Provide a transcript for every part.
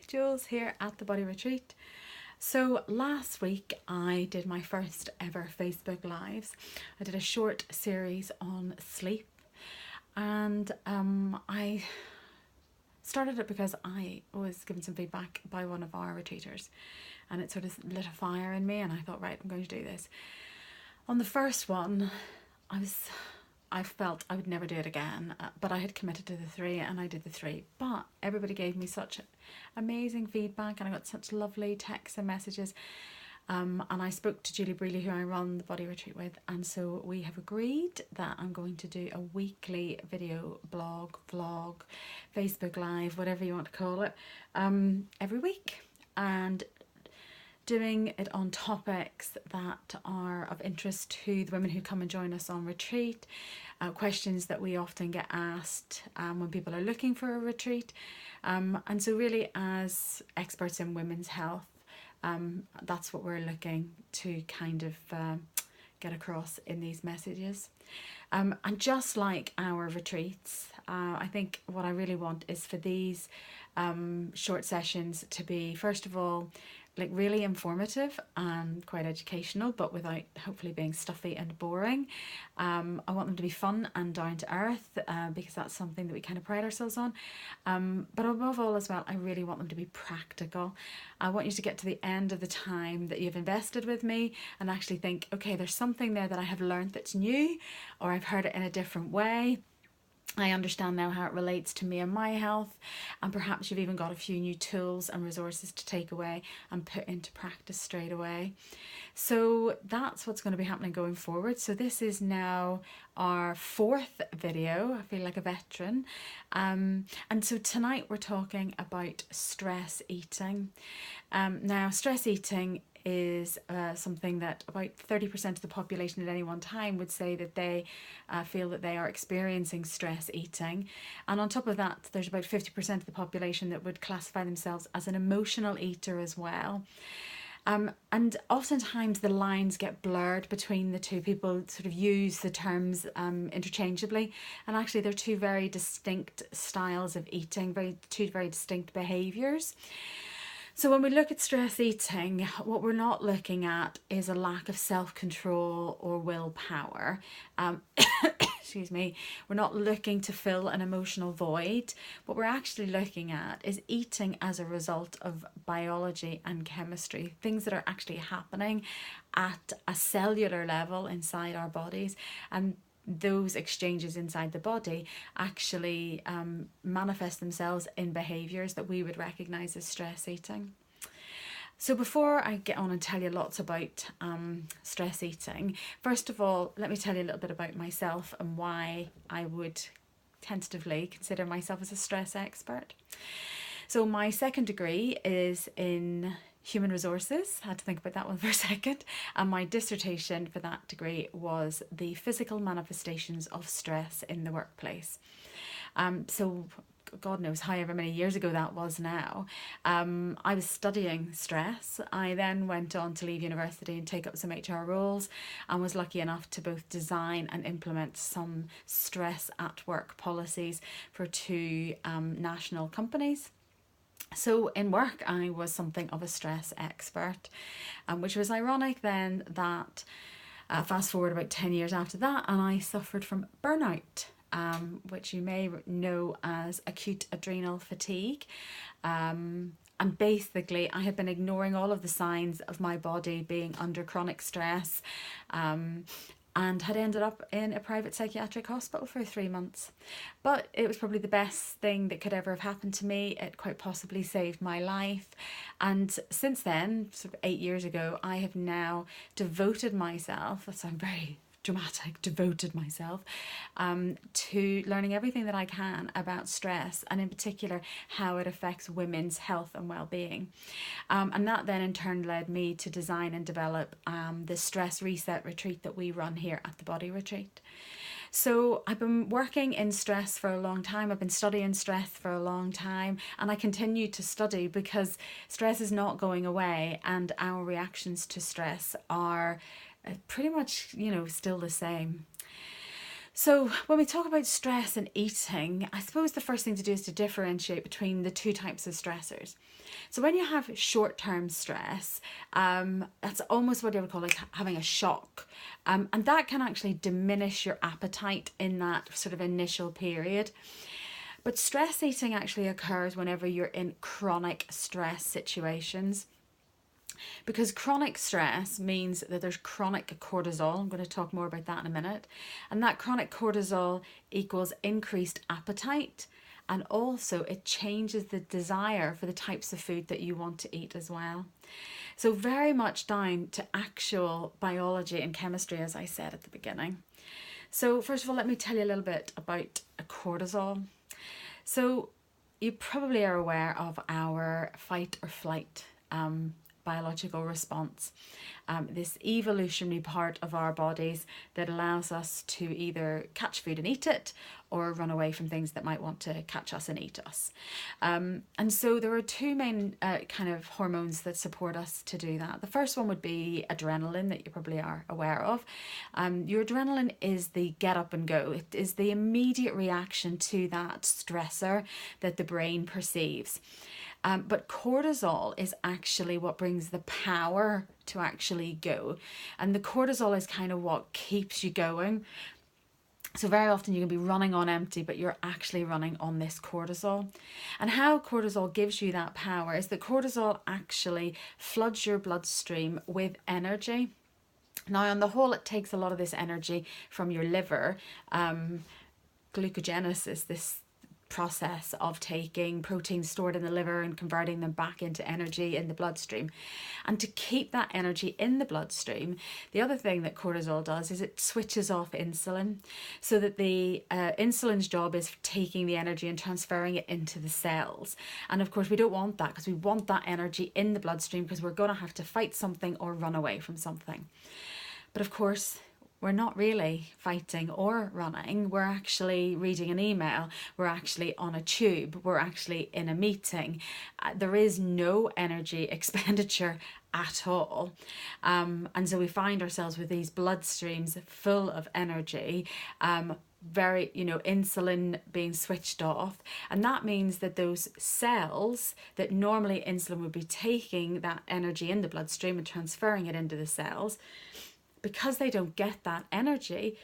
Jules here at the Body Retreat. So last week I did my first ever Facebook Lives. I did a short series on sleep, and I started it because I was given some feedback by one of our retreaters, and it sort of lit a fire in me, and I thought, right, I'm going to do this. On the first one, I felt I would never do it again, but I had committed to the 3 and I did the 3. But everybody gave me such amazing feedback and I got such lovely texts and messages. And I spoke to Julie Brealey, who I run the Body Retreat with, and so we have agreed that I'm going to do a weekly video blog, vlog, Facebook Live, whatever you want to call it, every week. And doing it on topics that are of interest to the women who come and join us on retreat, questions that we often get asked when people are looking for a retreat. And so really, as experts in women's health, that's what we're looking to kind of get across in these messages. And just like our retreats, I think what I really want is for these short sessions to be, first of all, like really informative and quite educational, but without hopefully being stuffy and boring. I want them to be fun and down to earth, because that's something that we kind of pride ourselves on. But above all as well, I really want them to be practical. I want you to get to the end of the time that you've invested with me and actually think, okay, there's something there that I have learned that's new, or I've heard it in a different way. I understand now how it relates to me and my health, and perhaps you've even got a few new tools and resources to take away and put into practice straight away. So that's what's going to be happening going forward. So this is now our 4th video. I feel like a veteran. And so tonight we're talking about stress eating. Now, stress eating is something that about 30% of the population at any one time would say that they feel that they are experiencing stress eating. And on top of that, there's about 50% of the population that would classify themselves as an emotional eater as well. And oftentimes the lines get blurred between the two. People sort of use the terms interchangeably, and actually they're two very distinct styles of eating, two very distinct behaviours. So when we look at stress eating, what we're not looking at is a lack of self-control or willpower. Excuse me. We're not looking to fill an emotional void. What we're actually looking at is eating as a result of biology and chemistry, things that are actually happening at a cellular level inside our bodies. And those exchanges inside the body actually manifest themselves in behaviours that we would recognise as stress eating. So before I get on and tell you lots about stress eating, first of all, let me tell you a little bit about myself and why I would tentatively consider myself as a stress expert. So my second degree is in human resources. I had to think about that one for a second. And my dissertation for that degree was the physical manifestations of stress in the workplace. So God knows however many years ago that was now. I was studying stress. I then went on to leave university and take up some HR roles, and was lucky enough to both design and implement some stress at work policies for 2 national companies. So in work, I was something of a stress expert, which was ironic then that fast forward about 10 years after that, and I suffered from burnout, which you may know as acute adrenal fatigue. And basically, I had been ignoring all of the signs of my body being under chronic stress, and had ended up in a private psychiatric hospital for 3 months. But it was probably the best thing that could ever have happened to me. It quite possibly saved my life. And since then, sort of 8 years ago, I have now devoted myself, that sounds very dramatic, devoted myself to learning everything that I can about stress, and in particular how it affects women's health and well-being. And that then in turn led me to design and develop the Stress Reset Retreat that we run here at the Body Retreat. So I've been working in stress for a long time. I've been studying stress for a long time, and I continue to study because stress is not going away, and our reactions to stress are pretty much, still the same. So when we talk about stress and eating, I suppose the first thing to do is to differentiate between the two types of stressors. So when you have short-term stress, that's almost what I would call like having a shock. And that can actually diminish your appetite in that sort of initial period. But stress eating actually occurs whenever you're in chronic stress situations. Because chronic stress means that there's chronic cortisol. I'm going to talk more about that in a minute. And that chronic cortisol equals increased appetite. And also it changes the desire for the types of food that you want to eat as well. So very much down to actual biology and chemistry, as I said at the beginning. So first of all, let me tell you a little bit about cortisol. So you probably are aware of our fight or flight biological response, this evolutionary part of our bodies that allows us to either catch food and eat it or run away from things that might want to catch us and eat us. And so there are two main kind of hormones that support us to do that. The first one would be adrenaline, that you probably are aware of. Your adrenaline is the get up and go. It is the immediate reaction to that stressor that the brain perceives. But cortisol is actually what brings the power to actually go. And the cortisol is kind of what keeps you going. So very often you can be running on empty, but you're actually running on this cortisol. And how cortisol gives you that power is that cortisol actually floods your bloodstream with energy. Now, on the whole, it takes a lot of this energy from your liver. Glucogenesis, this process of taking proteins stored in the liver and converting them back into energy in the bloodstream. And to keep that energy in the bloodstream, the other thing that cortisol does is it switches off insulin, so that the insulin's job is taking the energy and transferring it into the cells. And of course we don't want that, because we want that energy in the bloodstream, because we're going to have to fight something or run away from something. But of course, we're not really fighting or running. We're actually reading an email. We're actually on a tube. We're actually in a meeting. There is no energy expenditure at all. And so we find ourselves with these bloodstreams full of energy, very, insulin being switched off. And that means that those cells that normally insulin would be taking that energy in the bloodstream and transferring it into the cells, because they don't get that energy,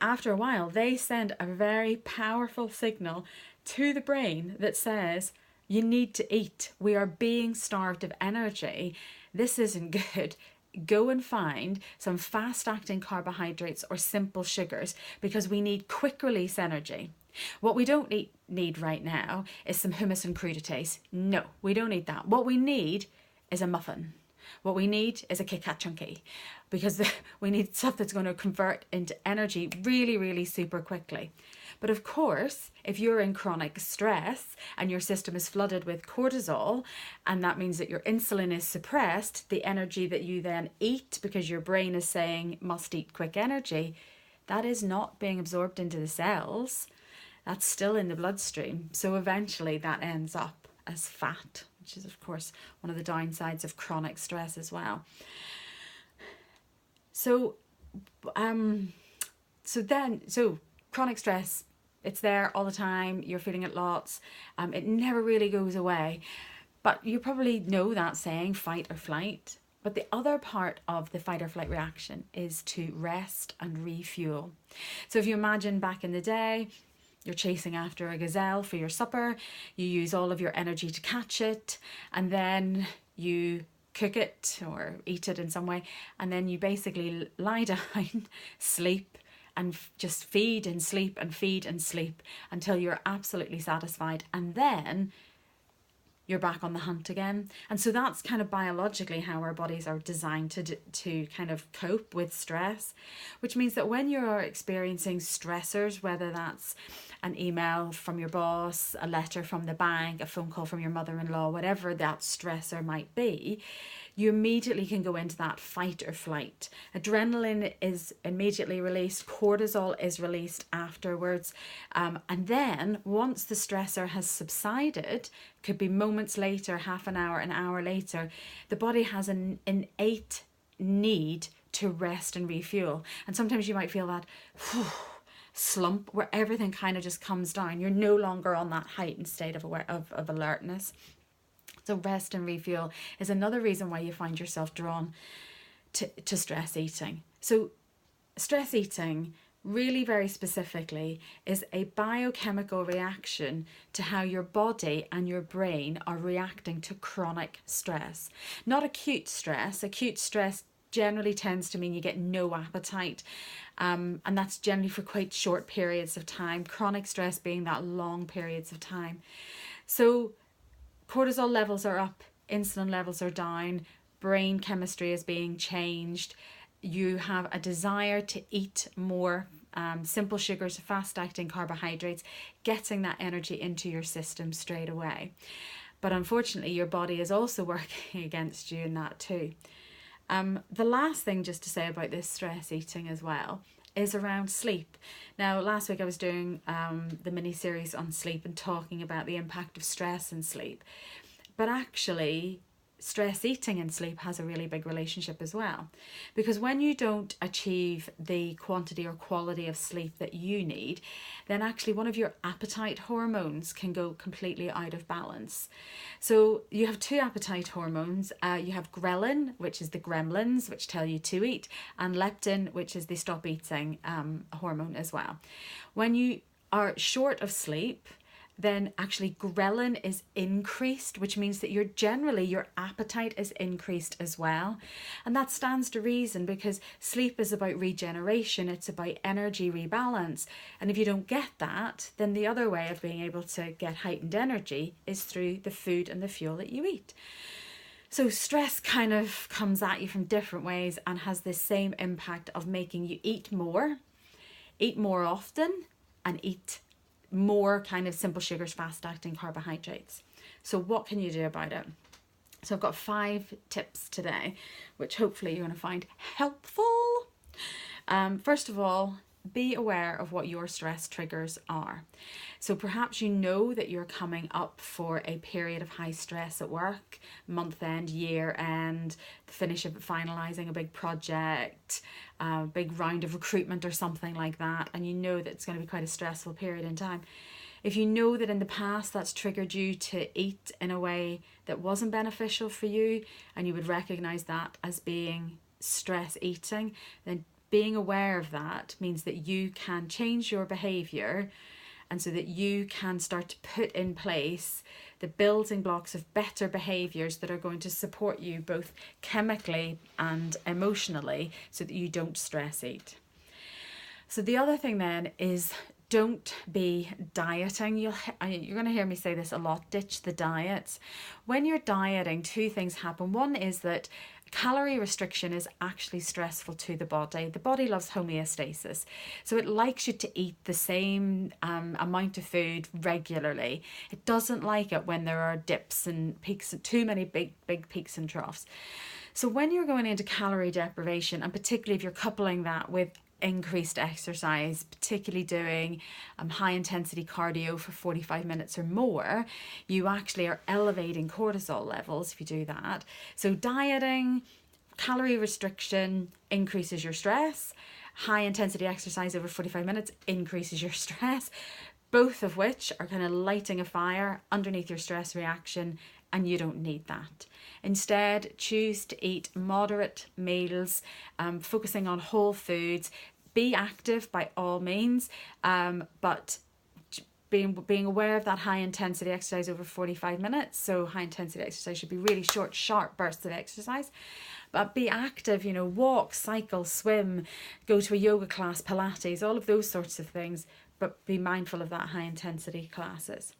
after a while, they send a very powerful signal to the brain that says, you need to eat. We are being starved of energy. This isn't good. Go and find some fast-acting carbohydrates or simple sugars, because we need quick release energy. What we don't need right now is some hummus and crudités. No, we don't need that. What we need is a muffin. What we need is a Kit Kat Chunky, because we need stuff that's going to convert into energy really, really super quickly. But of course, if you're in chronic stress and your system is flooded with cortisol, and that means that your insulin is suppressed, the energy that you then eat, because your brain is saying must eat quick energy, that is not being absorbed into the cells. That's still in the bloodstream. So eventually that ends up as fat, which is of course one of the downsides of chronic stress as well. So chronic stress, it's there all the time. You're feeling it lots. It never really goes away. But you probably know that saying, fight or flight. But the other part of the fight or flight reaction is to rest and refuel. So if you imagine back in the day, you're chasing after a gazelle for your supper, you use all of your energy to catch it, and then you cook it or eat it in some way, and then you basically lie down, sleep, and just feed and sleep and feed and sleep until you're absolutely satisfied, and then you're back on the hunt again. And so that's kind of biologically how our bodies are designed to kind of cope with stress, which means that when you're experiencing stressors, whether that's an email from your boss, a letter from the bank, a phone call from your mother-in-law, whatever that stressor might be, you immediately can go into that fight or flight. Adrenaline is immediately released, cortisol is released afterwards, and then once the stressor has subsided, could be moments later, half an hour later, the body has an innate need to rest and refuel. And sometimes you might feel that slump where everything kind of just comes down. You're no longer on that heightened state of alertness. So rest and refuel is another reason why you find yourself drawn to stress eating. So stress eating, really very specifically, is a biochemical reaction to how your body and your brain are reacting to chronic stress. Not acute stress. Acute stress generally tends to mean you get no appetite, and that's generally for quite short periods of time. Chronic stress being that long periods of time. So cortisol levels are up, insulin levels are down, brain chemistry is being changed. You have a desire to eat more simple sugars, fast-acting carbohydrates, getting that energy into your system straight away. But unfortunately, your body is also working against you in that too. The last thing just to say about this stress eating as well is around sleep. Now, last week I was doing the mini-series on sleep and talking about the impact of stress and sleep. But actually, stress eating and sleep has a really big relationship as well. Because when you don't achieve the quantity or quality of sleep that you need, then actually one of your appetite hormones can go completely out of balance. So you have two appetite hormones. You have ghrelin, which is the gremlins, which tell you to eat, and leptin, which is the stop eating hormone as well. When you are short of sleep, then actually ghrelin is increased, which means that your appetite is increased as well. And that stands to reason, because sleep is about regeneration, it's about energy rebalance. And if you don't get that, then the other way of being able to get heightened energy is through the food and the fuel that you eat. So stress kind of comes at you from different ways and has this same impact of making you eat more often, and eat more kind of simple sugars, fast-acting carbohydrates. So what can you do about it? So I've got 5 tips today, which hopefully you're going to find helpful. First of all, be aware of what your stress triggers are. So perhaps you know that you're coming up for a period of high stress at work, month end, year end, the finish of finalising a big project, a big round of recruitment or something like that, and you know that it's going to be quite a stressful period in time. If you know that in the past that's triggered you to eat in a way that wasn't beneficial for you, and you would recognise that as being stress eating, then being aware of that means that you can change your behaviour, and so that you can start to put in place the building blocks of better behaviours that are going to support you both chemically and emotionally, so that you don't stress eat. So the other thing then is, don't be dieting. You're going to hear me say this a lot, ditch the diets. When you're dieting, 2 things happen. One is that calorie restriction is actually stressful to the body. The body loves homeostasis. So it likes you to eat the same amount of food regularly. It doesn't like it when there are dips and peaks, too many big peaks and troughs. So when you're going into calorie deprivation, and particularly if you're coupling that with increased exercise, particularly doing high intensity cardio for 45 minutes or more, you actually are elevating cortisol levels if you do that. So dieting, calorie restriction increases your stress. High intensity exercise over 45 minutes increases your stress, both of which are kind of lighting a fire underneath your stress reaction, and you don't need that. Instead, choose to eat moderate meals, focusing on whole foods. Be active by all means, but being aware of that high intensity exercise over 45 minutes. So high intensity exercise should be really short, sharp bursts of exercise. But be active, walk, cycle, swim, go to a yoga class, Pilates, all of those sorts of things, but be mindful of that high intensity classes.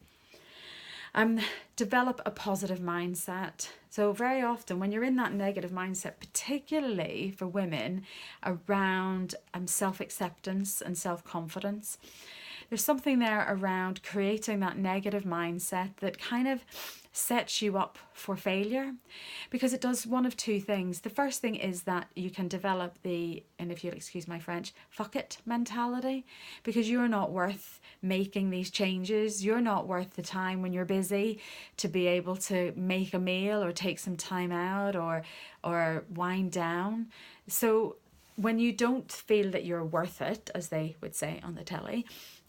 Develop a positive mindset. So very often when you're in that negative mindset, particularly for women, around self-acceptance and self-confidence, there's something there around creating that negative mindset that kind of sets you up for failure, because it does one of 2 things. The first thing is that you can develop the, and if you'll excuse my French, fuck it mentality, because you're not worth making these changes. You're not worth the time when you're busy to be able to make a meal or take some time out or wind down. So when you don't feel that you're worth it, as they would say on the telly,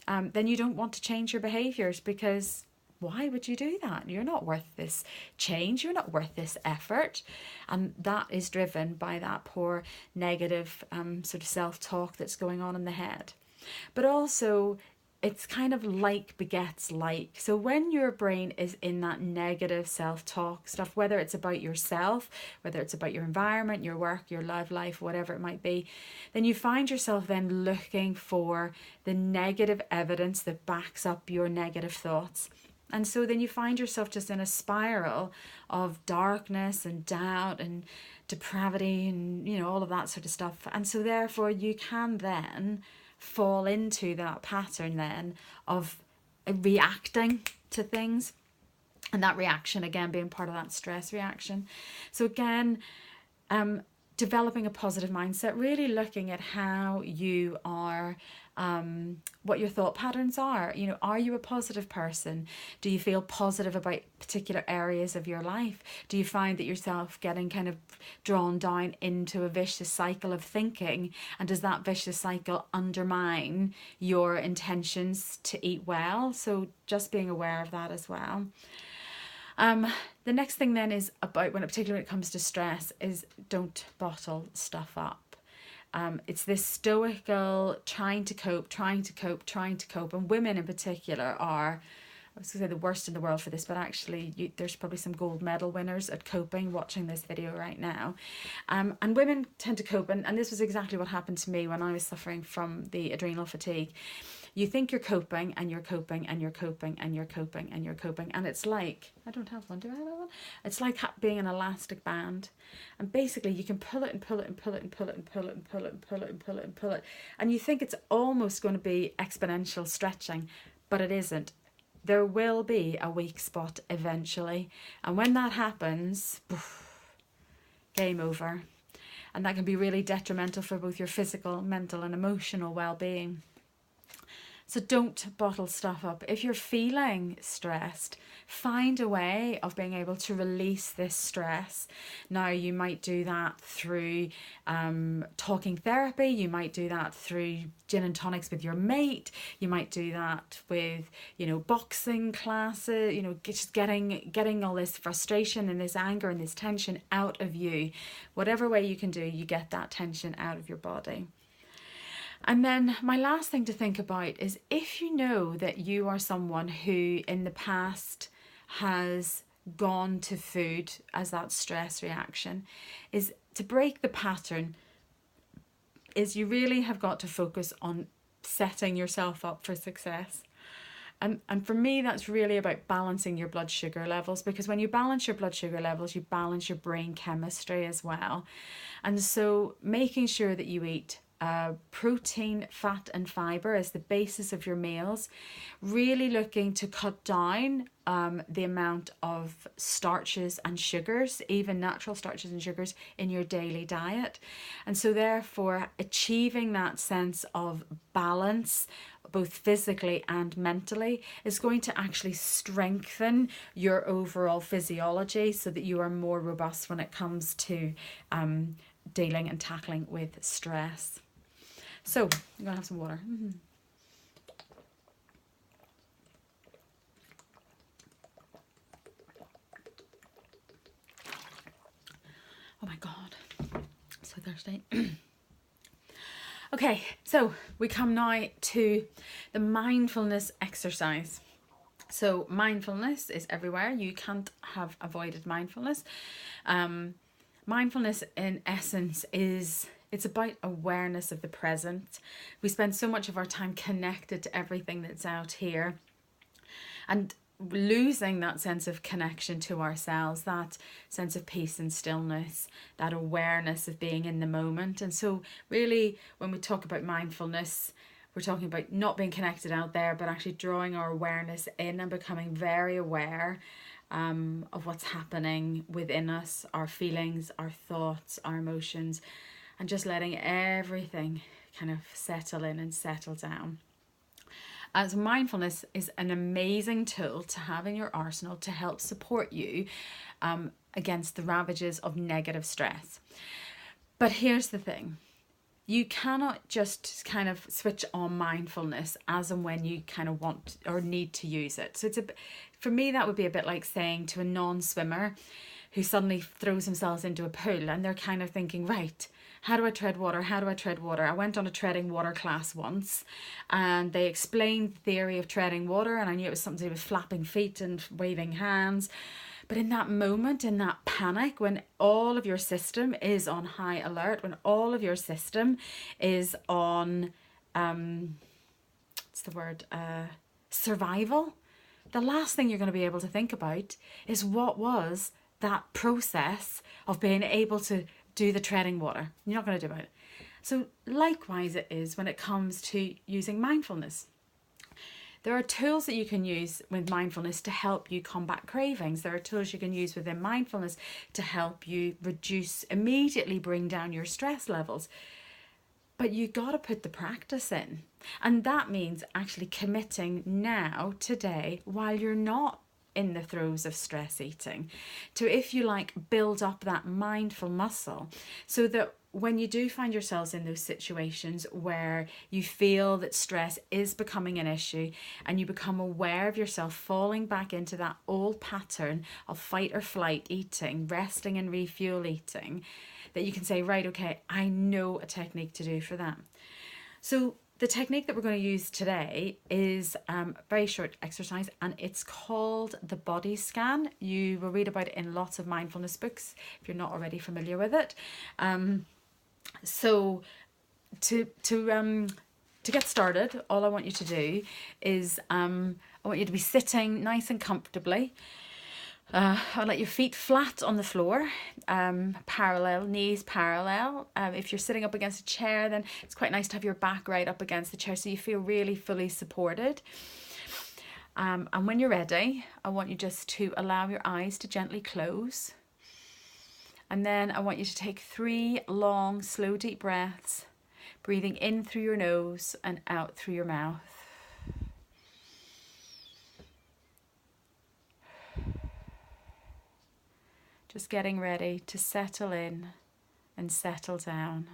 then you don't want to change your behaviours, because why would you do that? You're not worth this change. You're not worth this effort. And that is driven by that poor negative sort of self-talk that's going on in the head. But also, it's kind of like begets like. So when your brain is in that negative self-talk stuff, whether it's about yourself, whether it's about your environment, your work, your love life, whatever it might be, then you find yourself then looking for the negative evidence that backs up your negative thoughts. And so then you find yourself just in a spiral of darkness and doubt and depravity and, you know, all of that sort of stuff. And so therefore you can then fall into that pattern then of reacting to things, and that reaction again being part of that stress reaction. So again, developing a positive mindset, really looking at how you are, what your thought patterns are. You know, are you a positive person? Do you feel positive about particular areas of your life? Do you find that yourself getting kind of drawn down into a vicious cycle of thinking? And does that vicious cycle undermine your intentions to eat well? So just being aware of that as well. The next thing then is about, particularly when it comes to stress, is don't bottle stuff up. It's this stoical trying to cope, and women in particular are, I was going to say, the worst in the world for this, but actually there's probably some gold medal winners at coping watching this video right now. And women tend to cope, and this was exactly what happened to me when I was suffering from the adrenal fatigue. You think you're coping, and you're coping, and you're coping, and you're coping, and you're coping. And it's like, I don't have one, do I have one? It's like being an elastic band. And basically you can pull it and pull it and pull it and pull it and pull it and pull it and pull it and pull it and pull it. And you think it's almost going to be exponential stretching, but it isn't. There will be a weak spot eventually. And when that happens, game over. And that can be really detrimental for both your physical, mental and emotional well-being. So don't bottle stuff up. If you're feeling stressed, find a way of being able to release this stress. Now, you might do that through talking therapy. You might do that through gin and tonics with your mate. You might do that with, you know, boxing classes, you know, just getting all this frustration and this anger and this tension out of you. Whatever way you can do, you get that tension out of your body. And then my last thing to think about is, if you know that you are someone who in the past has gone to food as that stress reaction, is to break the pattern, is you really have got to focus on setting yourself up for success. And for me, that's really about balancing your blood sugar levels, because when you balance your blood sugar levels, you balance your brain chemistry as well. And so making sure that you eat protein, fat and fibre as the basis of your meals, really looking to cut down the amount of starches and sugars, even natural starches and sugars, in your daily diet. And so therefore achieving that sense of balance, both physically and mentally, is going to actually strengthen your overall physiology so that you are more robust when it comes to dealing and tackling with stress. So I'm gonna have some water. Oh my God, so thirsty. Okay, so we come now to the mindfulness exercise. So mindfulness is everywhere. You can't have avoided mindfulness. Mindfulness in essence it's about awareness of the present. We spend so much of our time connected to everything that's out here, and losing that sense of connection to ourselves, that sense of peace and stillness, that awareness of being in the moment. And so really when we talk about mindfulness, we're talking about not being connected out there, but actually drawing our awareness in and becoming very aware of what's happening within us, our feelings, our thoughts, our emotions, and just letting everything kind of settle in and settle down. As mindfulness is an amazing tool to have in your arsenal to help support you against the ravages of negative stress. But here's the thing. you cannot just kind of switch on mindfulness as and when you kind of want or need to use it. So for me, that would be a bit like saying to a non-swimmer who suddenly throws themselves into a pool and they're kind of thinking, right, how do I tread water? How do I tread water? I went on a treading water class once and they explained the theory of treading water, and I knew it was something to do with flapping feet and waving hands. But in that moment, in that panic, when all of your system is on high alert, when all of your system is on, what's the word, survival, the last thing you're going to be able to think about is what was that process of being able to do the treading water. You're not going to do it. So likewise it is when it comes to using mindfulness. There are tools that you can use with mindfulness to help you combat cravings. There are tools you can use within mindfulness to help you immediately bring down your stress levels. But you got to put the practice in. And that means actually committing now, today, while you're not in the throes of stress eating, to, if you like, build up that mindful muscle so that when you do find yourselves in those situations where you feel that stress is becoming an issue and you become aware of yourself falling back into that old pattern of fight or flight eating, resting and refuel eating, that you can say, right, okay, I know a technique to do for that. So the technique that we're going to use today is a very short exercise, and it's called the body scan. You will read about it in lots of mindfulness books if you're not already familiar with it. So to get started, all I want you to do is I want you to be sitting nice and comfortably. I'll let your feet flat on the floor, parallel, knees parallel. If you're sitting up against a chair, then it's quite nice to have your back right up against the chair so you feel really fully supported. And when you're ready, I want you just to allow your eyes to gently close. And then I want you to take 3 long, slow, deep breaths, breathing in through your nose and out through your mouth. Just getting ready to settle in and settle down.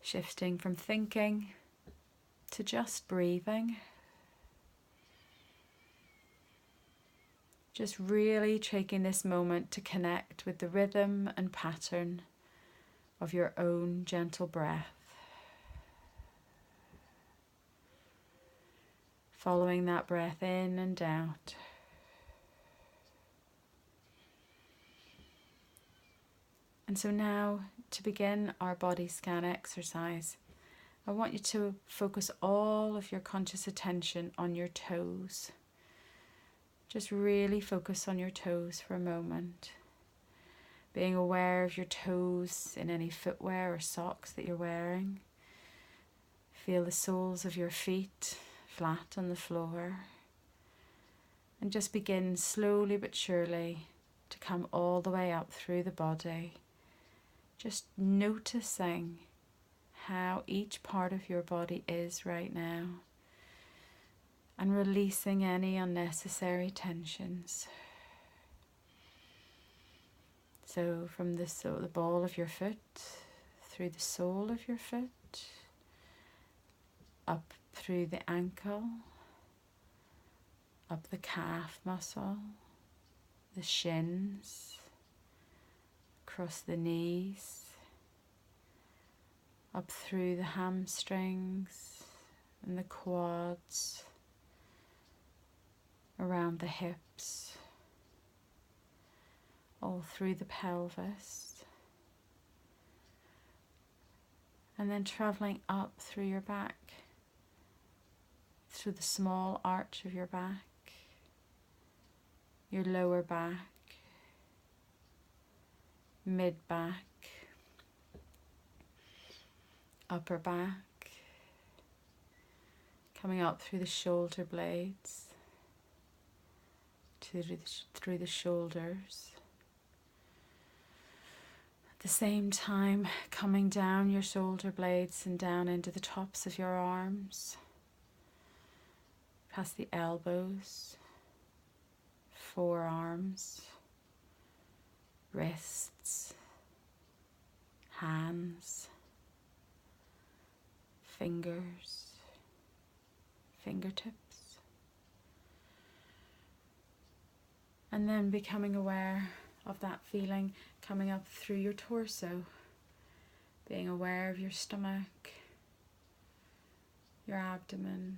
Shifting from thinking to just breathing. Just really taking this moment to connect with the rhythm and pattern of your own gentle breath. Following that breath in and out. And so now, to begin our body scan exercise, I want you to focus all of your conscious attention on your toes. Just really focus on your toes for a moment. Being aware of your toes in any footwear or socks that you're wearing. Feel the soles of your feet flat on the floor. And just begin slowly but surely to come all the way up through the body. Just noticing how each part of your body is right now. And releasing any unnecessary tensions. So from the ball of your foot, through the sole of your foot, up through the ankle, up the calf muscle, the shins, across the knees, up through the hamstrings and the quads, around the hips, all through the pelvis, and then traveling up through your back, through the small arch of your back, your lower back, mid-back, upper back, coming up through the shoulder blades, through the shoulders. At the same time, coming down your shoulder blades and down into the tops of your arms, past the elbows, forearms, wrists, hands, fingers, fingertips, and then becoming aware of that feeling coming up through your torso, being aware of your stomach, your abdomen,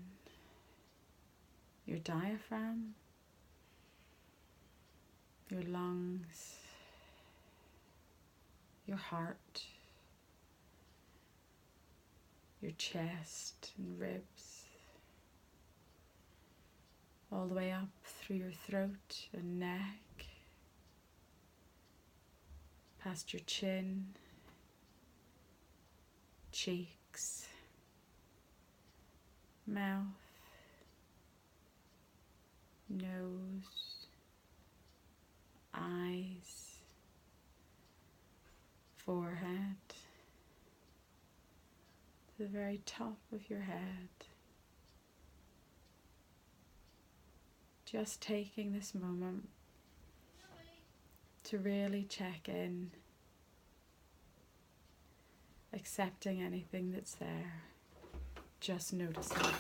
your diaphragm, your lungs, your heart, your chest and ribs, all the way up through your throat and neck, past your chin, cheeks, mouth, nose, eyes, forehead, to the very top of your head. Just taking this moment to really check in, accepting anything that's there, just noticing.